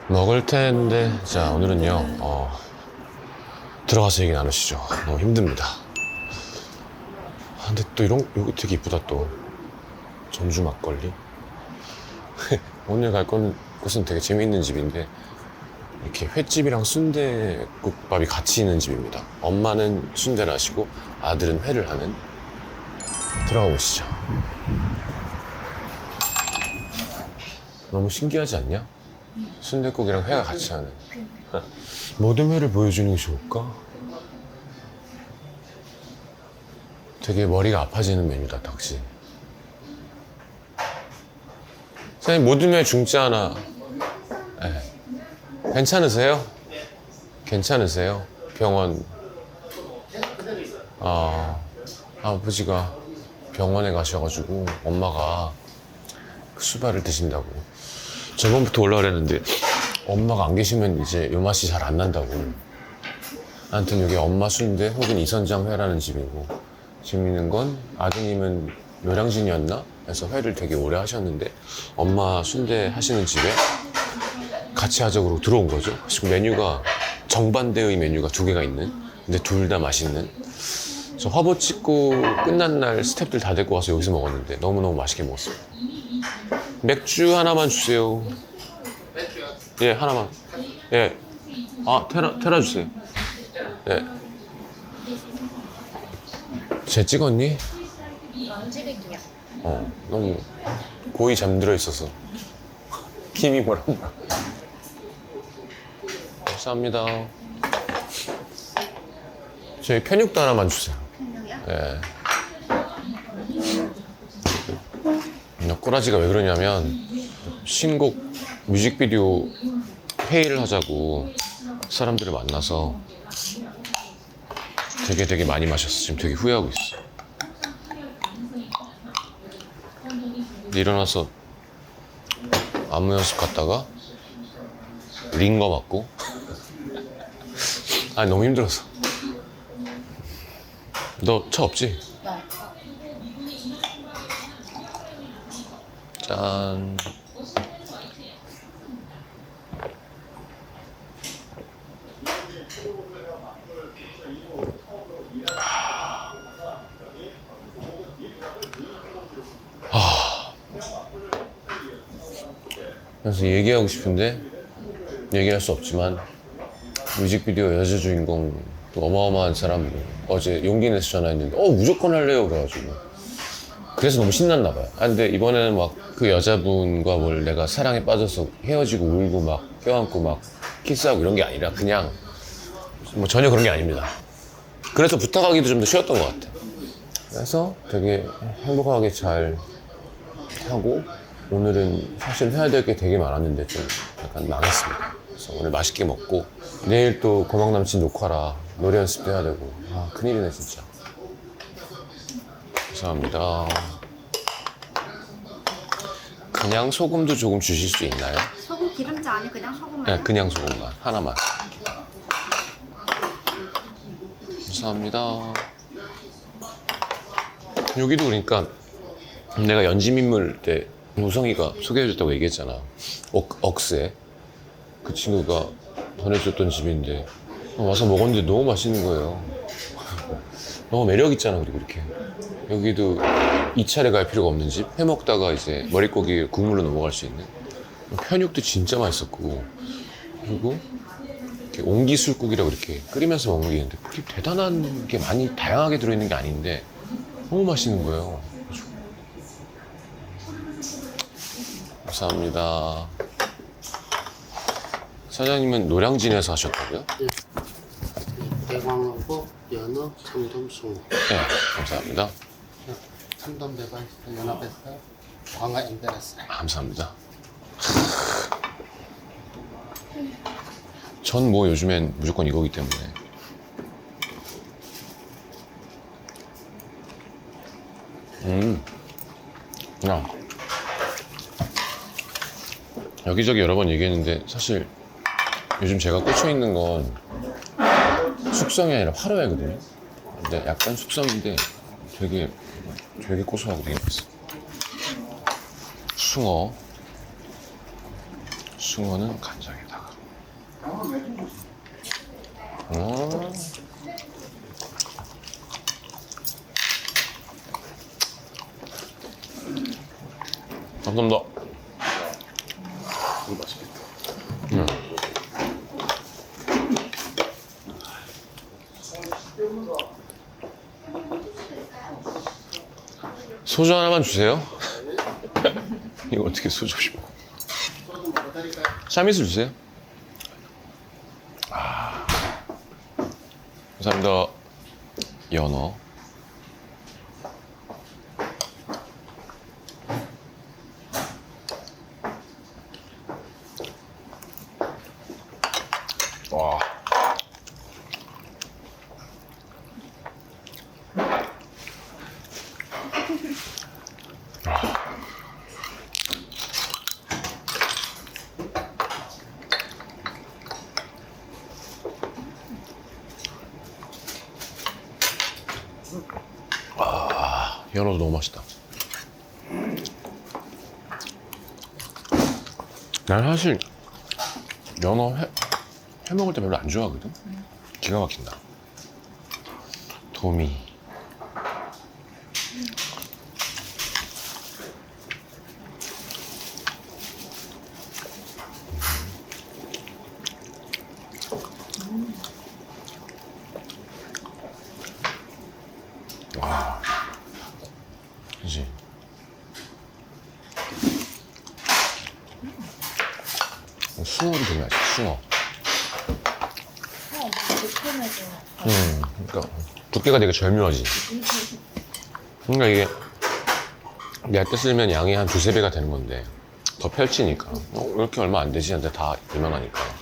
먹을 텐데. 자, 오늘은요 들어가서 얘기 나누시죠. 너무 힘듭니다. 근데 또 여기 되게 이쁘다. 또 전주 막걸리. 오늘 갈 곳은 되게 재미있는 집인데, 이렇게 횟집이랑 순대국밥이 같이 있는 집입니다. 엄마는 순대를 하시고 아들은 회를 하는. 들어가 보시죠. 너무 신기하지 않냐? 순댓국이랑 회가 같이 하는. 모든 회를 보여주는 게 좋을까? 되게 머리가 아파지는 메뉴다, 덕지. 선생님, 모든 회 중짜 하나. 네. 괜찮으세요? 괜찮으세요? 병원. 아버지가 병원에 가셔가지고 엄마가 그 수발을 드신다고. 저번부터 올라오랬는데 엄마가 안 계시면 이제 요 맛이 잘 안 난다고. 아무튼 여기 엄마 순대 혹은 이선장 회라는 집이고, 재밌는 건 아드님은 노량진이었나? 해서 회를 되게 오래 하셨는데 엄마 순대 하시는 집에 같이 하자고 들어온 거죠. 지금 메뉴가 정반대의 메뉴가 두 개가 있는, 근데 둘 다 맛있는. 저 화보 찍고 끝난 날 스태프들 다 데리고 와서 여기서 먹었는데 너무너무 맛있게 먹었어요. 맥주 하나만 주세요. 맥주요? 예, 하나만. 예. 테라 주세요. 예. 쟤 찍었니? 안 찍을게요. 너무 고이 잠들어 있어서. 김이 뭐라고. 감사합니다. 저희 편육도 하나만 주세요. 편육이요? 예. 꼬라지가 왜 그러냐면, 신곡 뮤직비디오 회의를 하자고 사람들을 만나서 되게 많이 마셨어. 지금 되게 후회하고 있어. 근데 일어나서 안무 연습 갔다가 링거 맞고. 아니, 너무 힘들어서. 너 차 없지? 네. 짠. 그래서 얘기하고 싶은데 얘기할 수 없지만, 뮤직비디오 여자 주인공 또 어마어마한 사람 어제 용기 내서 전화했는데 무조건 할래요 그래가지고. 그래서 너무 신났나 봐요. 근데 이번에는 막 그 여자분과 뭘 내가 사랑에 빠져서 헤어지고 울고 막 껴안고 막 키스하고 이런 게 아니라 그냥 뭐 전혀 그런 게 아닙니다. 그래서 부탁하기도 좀 더 쉬웠던 것 같아요. 그래서 되게 행복하게 잘 하고, 오늘은 사실 해야 될 게 되게 많았는데 좀 약간 망했습니다. 그래서 오늘 맛있게 먹고, 내일 또 고막 남친 녹화라 노래 연습도 해야 되고. 큰일이네 진짜. 감사합니다. 그냥 소금도 조금 주실 수 있나요? 소금 기름자 아니 그냥 소금만. 네, 그냥 소금만 하나만. 감사합니다. 여기도 그러니까 내가 연지민물 때 우성이가 소개해줬다고 얘기했잖아. 억스에 그 친구가 보내줬던 집인데 와서 먹었는데 너무 맛있는 거예요. 너무 매력 있잖아. 그리고 이렇게 여기도 2차례 갈 필요가 없는 집. 회 먹다가 이제 머릿고기 국물로 넘어갈 수 있는. 편육도 진짜 맛있었고, 그리고 이렇게 옹기술국이라고 이렇게 끓이면서 먹는 게 있는데 그렇게 대단한 게 많이 다양하게 들어있는 게 아닌데 너무 맛있는 거예요. 감사합니다. 사장님은 노량진에서 하셨다고요? 네. 대광어고 연어, 참돔, 숭어. 네, 감사합니다. 참돔 대발 연합에서 광어 엠베레스. 감사합니다. 전 뭐 요즘엔 무조건 이거기 때문에. 야, 여기저기 여러 번 얘기했는데 사실 요즘 제가 꽂혀 있는 건 숙성이 아니라 화로회거든요. 근데 약간 숙성인데 되게 고소하고 되게 맛있어. 숭어는 간장에다가. 감사합니다. 이거 맛있겠다. 소주 하나만 주세요. 이거 어떻게 소주 없이 먹어? 소주 뭐 드릴까요? 샤미스 주세요. 감사합니다. 연어. 와. 연어도 너무 맛있다. 난 사실 연어 회 먹을 때 별로 안 좋아하거든. 기가 막힌다. 도미. 와. 그지? 숭어도 되게 맛있어, 숭어. 매콤해서. 그러니까 두께가 되게 절묘하지. 그러니까 이게 얇게 쓸면 양이 한 두세 배가 되는 건데 더 펼치니까 이렇게 얼마 안 되지 않는데 다 이만하니까.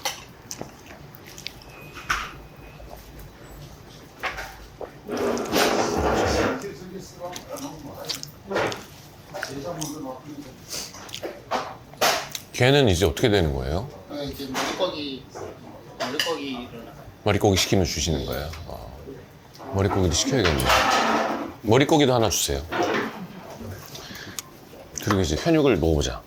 걔는 이제 어떻게 되는 거예요? 이제 머릿고기를 머릿고기 시키면 주시는 거예요? 머릿고기도 시켜야겠네요. 머릿고기도 하나 주세요. 그리고 이제 편육을 먹어보자.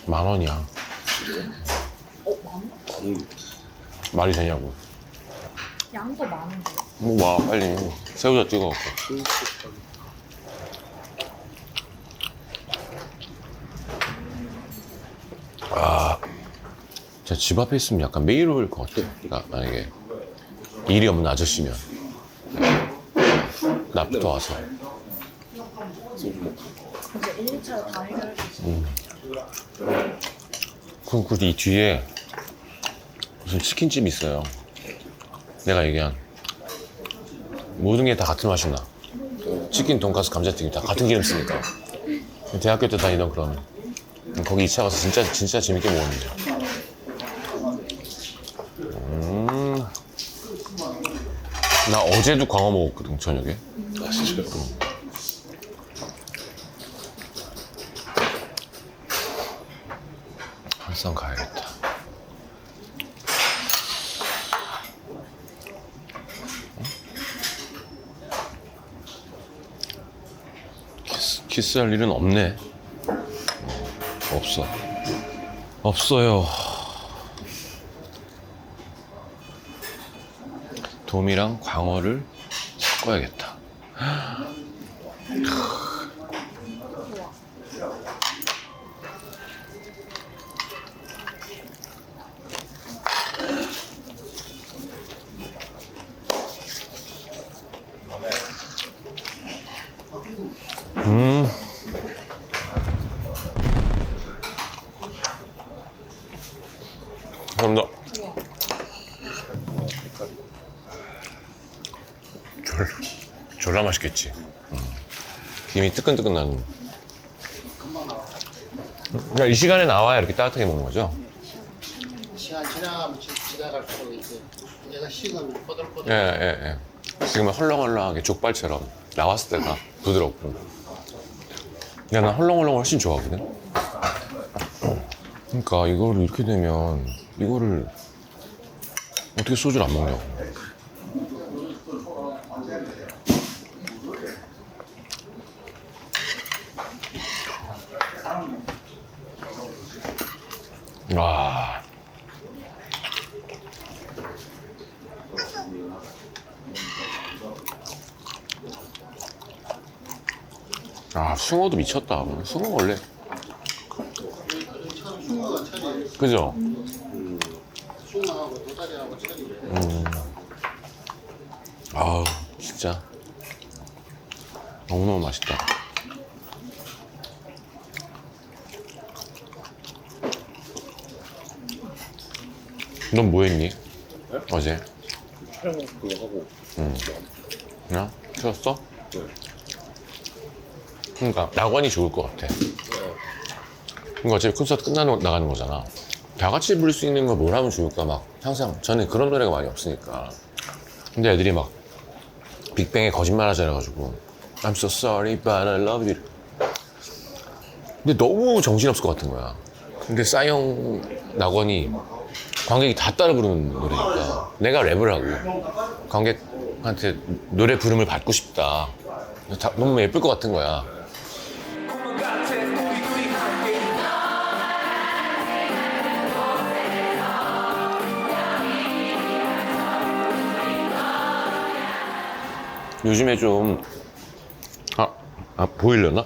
만 원이야. 말이 되냐고. 양도 많은데. 뭐 와, 빨리 새우젓 찍어. 진짜 집 앞에 있으면 약간 매일 올 것 같아. 그러니까 만약에 일이 없는 아저씨면 낮부터 와서. 이제 1, 2차로 다 해결할 수 있어. 그럼 그 이 뒤에 무슨 치킨집이 있어요. 내가 얘기한 모든 게 다 같은 맛이 나. 치킨, 돈가스, 감자튀김 다 같은 기름 쓰니까. 대학교 때 다니던 그런 거기 2차 가서 진짜 재밌게 먹었는데. 나 어제도 광어 먹었거든, 저녁에. 아 진짜요? 한상 가야겠다. 키스할 일은 없네. 없어. 없어요. 돔이랑 광어를 섞어야겠다. 감사합니다. 졸라 맛있겠지. 김이 뜨끈뜨끈 나는. 그러니까 이 시간에 나와야 이렇게 따뜻하게 먹는 거죠? 시간 지나가면 지나갈수록 이제 얘가 식으면 예, 꼬들꼬들. 예, 예. 지금은 헐렁헐렁하게 족발처럼 나왔을 때가 부드럽고. 야, 난 헐렁헐렁 훨씬 좋아하거든. 그러니까 이거를 이렇게 되면 이거를 어떻게 소주를 안 먹냐고. 와. 아, 숭어도 미쳤다. 숭어 원래. 숭어가 철이 그죠? 숭어하고 도다리하고 철이 아우, 진짜. 너무너무 맛있다. 넌 뭐 했니? 어제? 촬영 그거 하고. 그냥? 쉬었어? 네. 그러니까 낙원이 좋을 것 같아. 그러니까 어차피 콘서트 끝나고 나가는 거잖아. 다 같이 부를 수 있는 걸 뭘 하면 좋을까 막 항상 저는 그런 노래가 많이 없으니까. 근데 애들이 막 빅뱅에 거짓말 하자 해가지고 I'm so sorry but I love you. 근데 너무 정신없을 것 같은 거야. 근데 싸이형 낙원이 관객이 다 따라 부르는 노래니까 내가 랩을 하고 관객한테 노래 부름을 받고 싶다. 너무 예쁠 것 같은 거야. 요즘에 좀 보이려나?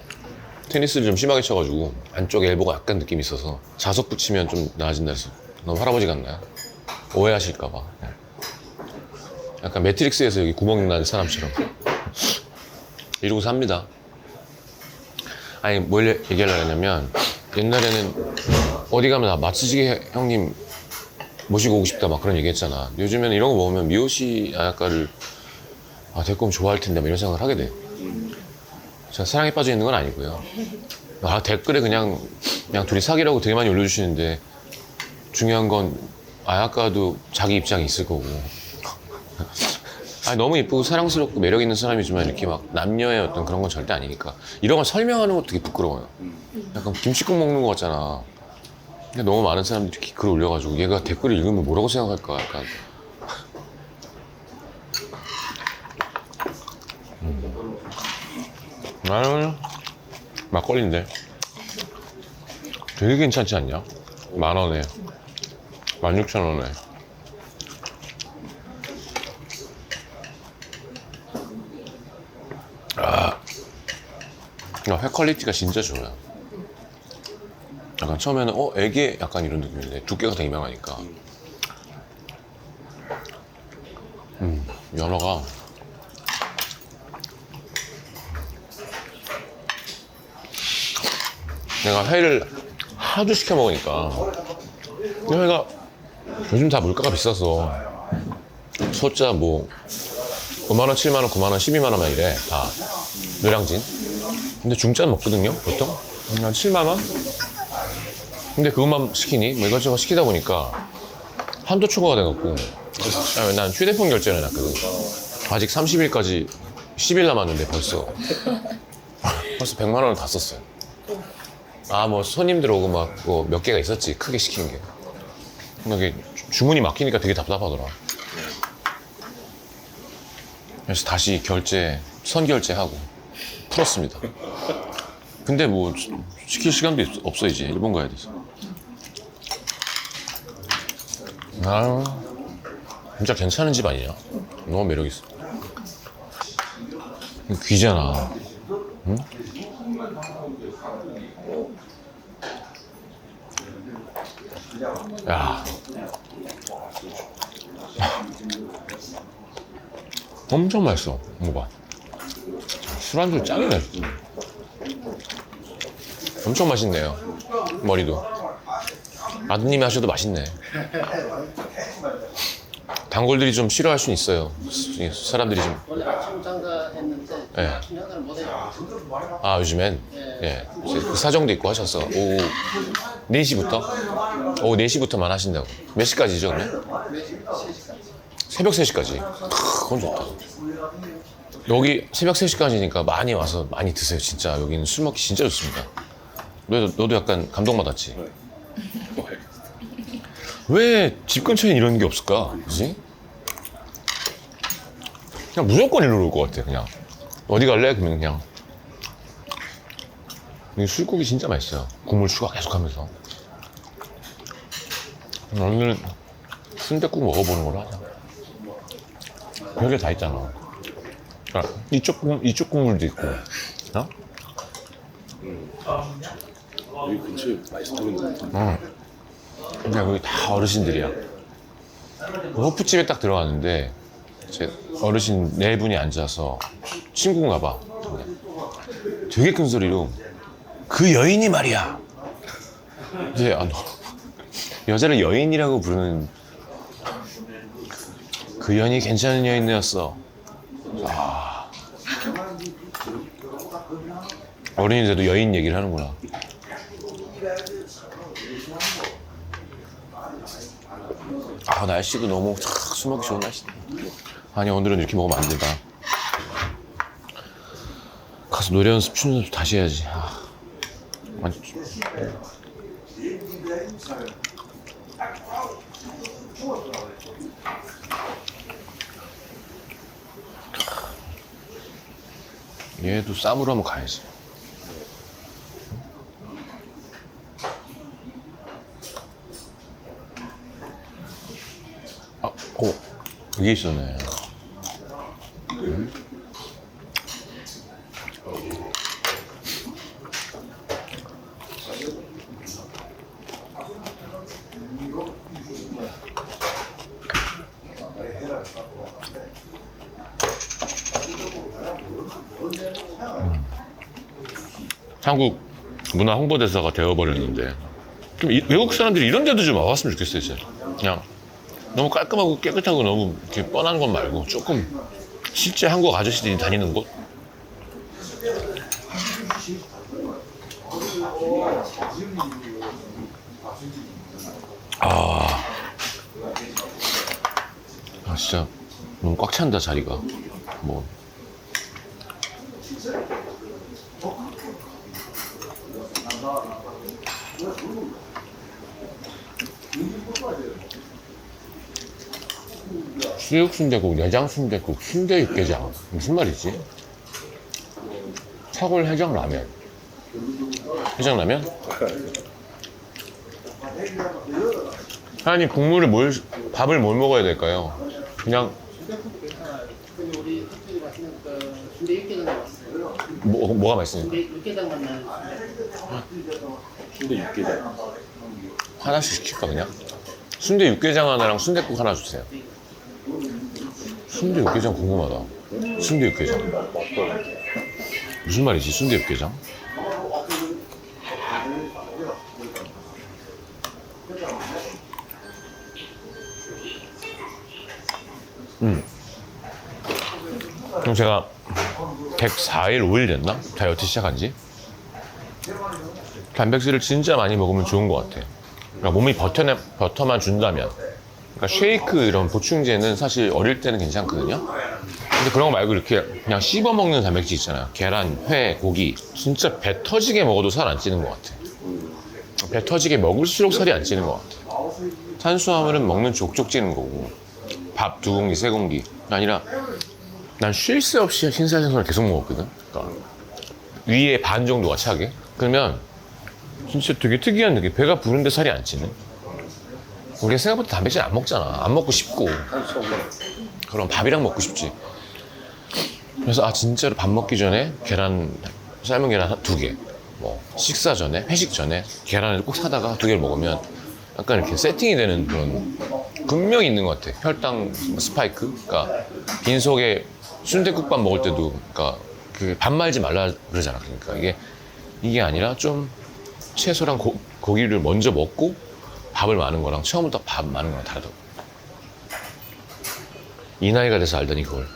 테니스를 좀 심하게 쳐가지고 안쪽 엘보가 약간 느낌이 있어서 자석 붙이면 좀 나아진다 해서. 너무 할아버지 같나요? 오해하실까봐. 약간 매트릭스에서 여기 구멍 난 사람처럼 이러고 삽니다. 아니 뭘 얘기하려고 했냐면 옛날에는 어디 가면 나 마츠지게 형님 모시고 오고 싶다 막 그런 얘기 했잖아. 요즘에는 이런 거 먹으면 미요시 아야카를 데리고 오면 좋아할 텐데 막 이런 생각을 하게 돼. 제가 사랑에 빠져 있는 건 아니고요. 댓글에 그냥 둘이 사귀라고 되게 많이 올려주시는데 중요한 건 아야카도 자기 입장이 있을 거고. 너무 예쁘고 사랑스럽고 매력 있는 사람이지만 이렇게 막 남녀의 어떤 그런 건 절대 아니니까 이런 걸 설명하는 것도 되게 부끄러워요. 약간 김치국 먹는 거 같잖아. 근데 너무 많은 사람들이 이렇게 글을 올려가지고 얘가 댓글을 읽으면 뭐라고 생각할까 약간. 나는 막걸리인데 되게 괜찮지 않냐? 10,000원에 16,000원에. 회 퀄리티가 진짜 좋아요. 약간 처음에는 애게 약간 이런 느낌인데 두께가 되게 명하니까. 연어가 내가 회를 하도 시켜 먹으니까 이 회가 요즘 다 물가가 비싸서 소자 뭐 5만원, 7만원, 9만원, 12만원만 이래 다 노량진. 근데 중짜는 먹거든요 보통 한 7만원. 근데 그것만 시키니 뭐 이것저것 시키다 보니까 한도 초과가 돼갖고 난 휴대폰 결제를 해놨거든. 아직 30일까지 10일 남았는데 벌써 100만원을 다 썼어요. 뭐 손님들 오고 막 뭐 몇 개가 있었지 크게 시킨 게. 근데 주문이 막히니까 되게 답답하더라. 그래서 다시 선결제하고 풀었습니다. 근데 뭐 시킬 시간도 없어. 이제 일본 가야 돼서. 진짜 괜찮은 집 아니냐? 너무 매력있어. 귀잖아. 응? 야, 엄청 맛있어. 먹어봐. 술안주 짱이네. 엄청 맛있네요. 머리도. 아드님이 하셔도 맛있네. 단골들이 좀 싫어할 수는 있어요. 사람들이 좀. 원래 아침 장사했는데 네. 아침 장사를 못해요. 요즘엔 예, 그 사정도 있고 하셔서 오후 4시부터? 오후 4시부터만 하신다고. 몇 시까지죠 그러면? 3시까지. 새벽 3시까지. 그건 좋다. 여기 새벽 3시까지니까 많이 와서 많이 드세요. 진짜 여기는 술 먹기 진짜 좋습니다. 너도 약간 감동받았지? 왜 집 근처에 이런 게 없을까? 그지? 그냥 무조건 일로 올 것 같아. 그냥 어디 갈래? 그러면 그냥 이 술국이 진짜 맛있어요. 국물 추가 계속하면서. 오늘은 순댓국 먹어보는 걸로 하자. 별게 다 있잖아. 그러니까 이쪽 국물도 있고, 어? 여기 근처에 맛있는 거 같아. 근데 여기 다 어르신들이야. 호프집에 딱 들어갔는데 제 어르신 네 분이 앉아서 친구인가 봐. 되게 큰 소리로 그 여인이 말이야. 이제 여자를 여인이라고 부르는 그 여인이 괜찮은 여인이었어. 어른인데도 여인 얘기를 하는구나. 날씨도 너무 술 먹기 좋은 날씨다. 아니 오늘은 이렇게 먹으면 안 된다. 가서 노래 연습, 춤 연습 다시 해야지. 아니, 얘도 쌈으로 한번 가야지. 이게 있었네. 한국 문화 홍보대사가 되어버렸는데 좀 외국 사람들이 이런 데도 좀 와봤으면 좋겠어요. 진짜. 그냥 너무 깔끔하고 깨끗하고 너무 이렇게 뻔한 것 말고 조금 실제 한국 아저씨들이 다니는 곳? 진짜 너무 꽉 찬다 자리가. 뭐 수육순대국, 내장순대국, 순대육개장 무슨 말이지? 차골 해장라면. 해장라면? 하나님 밥을 뭘 먹어야 될까요? 그냥 근데 우리 특별히 맛있는 순대 육개장 나왔어요. 뭐가 맛있습니까? 순대 육개장 맛나는 순대 육개장. 하나씩 시킬까 그냥? 순대 육개장 하나랑 순대국 하나 주세요. 순대 육개장 궁금하다. 순대 육개장 무슨 말이지? 순대 육개장? 그럼 제가 104일, 5일 됐나? 다이어트 시작한 지? 단백질을 진짜 많이 먹으면 좋은 것 같아. 그러니까 몸이 버터만 준다면. 그러니까 쉐이크 이런 보충제는 사실 어릴 때는 괜찮거든요. 근데 그런 거 말고 이렇게 그냥 씹어 먹는 단백질 있잖아요. 계란, 회, 고기. 진짜 배 터지게 먹어도 살 안 찌는 것 같아. 배 터지게 먹을수록 살이 안 찌는 것 같아. 탄수화물은 먹는 족족 찌는 거고. 밥 2공기, 3공기. 아니라 난 쉴 새 없이 흰살생선을 계속 먹었거든. 그러니까 위에 반 정도가 차게. 그러면 진짜 되게 특이한 느낌. 배가 부른데 살이 안 찌는. 우리가 생각보다 단백질 안 먹잖아. 안 먹고 싶고. 그럼 밥이랑 먹고 싶지. 그래서 진짜로 밥 먹기 전에 삶은 계란 2개. 뭐 식사 전에, 회식 전에 계란을 꼭 사다가 2개를 먹으면 약간 이렇게 세팅이 되는 그런 분명히 있는 것 같아. 혈당 스파이크. 그러니까 빈속에 순댓국밥 먹을 때도 그러니까 그 밥 말지 말라 그러잖아. 그러니까 이게 아니라 좀 채소랑 고기를 먼저 먹고 밥을 많은 거랑 처음부터 밥 많은 거랑 다르더라고. 이 나이가 돼서 알더니 그걸.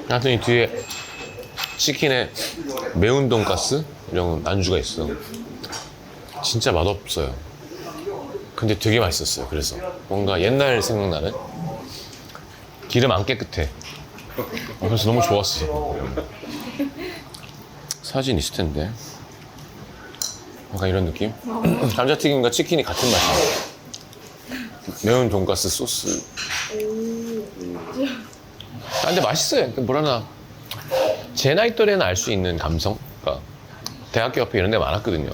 하여튼 이 뒤에 치킨에 매운 돈가스 이런 안주가 있어. 진짜 맛없어요. 근데 되게 맛있었어요. 그래서 뭔가 옛날 생각나는. 기름 안 깨끗해. 그래서 너무 좋았어. 사진 있을 텐데. 약간 이런 느낌? 감자튀김과 치킨이 같은 맛이야. 매운 돈가스 소스. 근데 맛있어요. 그러니까 뭐라나 제 나이 또래는 알 수 있는 감성. 그러니까 대학교 옆에 이런 데 많았거든요.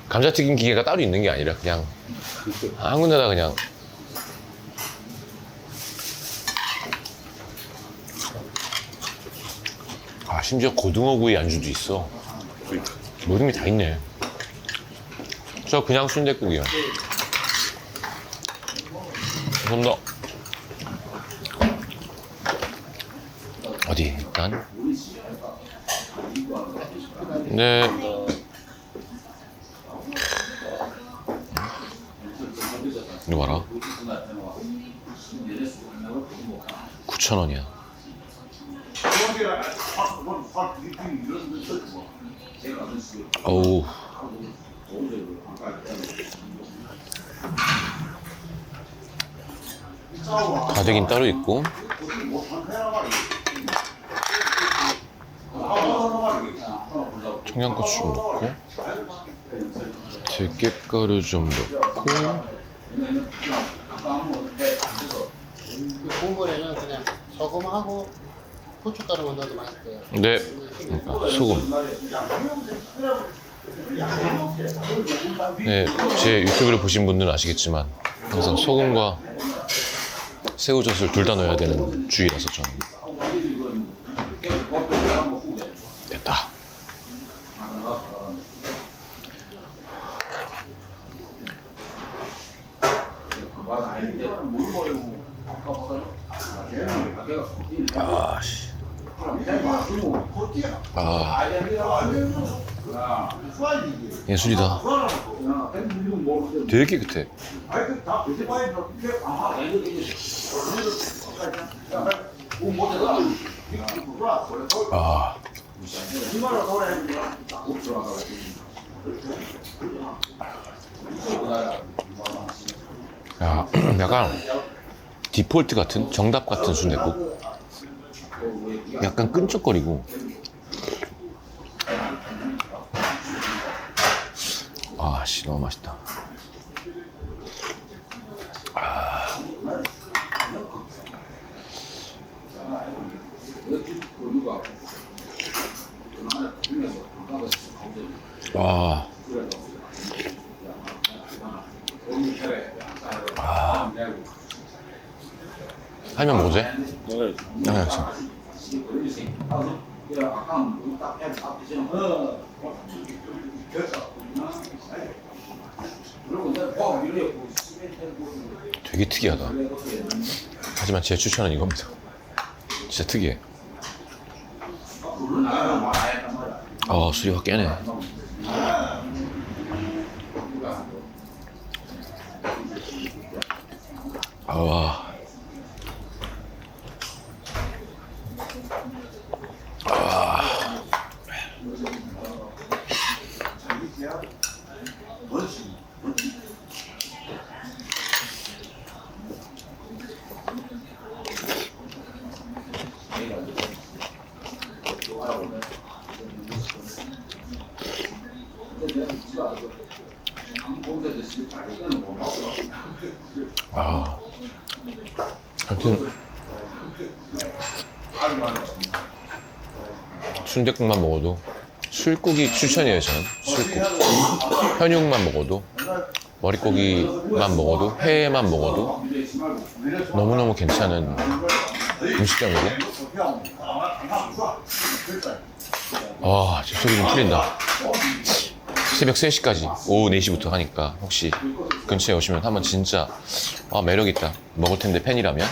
감자튀김 기계가 따로 있는 게 아니라 그냥 한 군데다 그냥. 아, 심지어 고등어구이 안주도 있어. 모든 게 다 있네. 저 그냥 순댓국이요. 감사합니다. 어디 일단 네. 이거 봐라. 9,000원이야. 어우. 가득인 따로 있고. 청양고추 좀 넣고. 들깨가루 좀 넣고. 국물에는 그냥 소금하고 후춧가루만 넣어도 맛있대요. 네. 그러니까 소금. 네, 제 유튜브를 보신 분들은 아시겠지만 항상 소금과 새우젓을 둘 다 넣어야 되는 주의라서 저는. 됐다. 아, 씨. 아. 예술이다. 되게 깨끗해. 아. 야, 약간 디폴트 같은, 정답 같은 순댓국. 약간 끈적거리고. 아, 씨, 너무 맛있다. 와. 하면 뭐지? 네, 알겠어. 되게 특이하다. 하지만 제 추천은 이겁니다. 진짜 특이해. 술이 확 깨네. 아무튼 순댓국만 먹어도 술국이 추천이에요. 저는 술국. 현육만 먹어도, 머릿고기만 먹어도, 회만 먹어도 너무너무 괜찮은 음식점이고. 제 소리 좀 풀린다. 새벽 3시까지, 오후 4시부터 하니까 혹시 근처에 오시면 한번 진짜 매력있다. 먹을 텐데 팬이라면.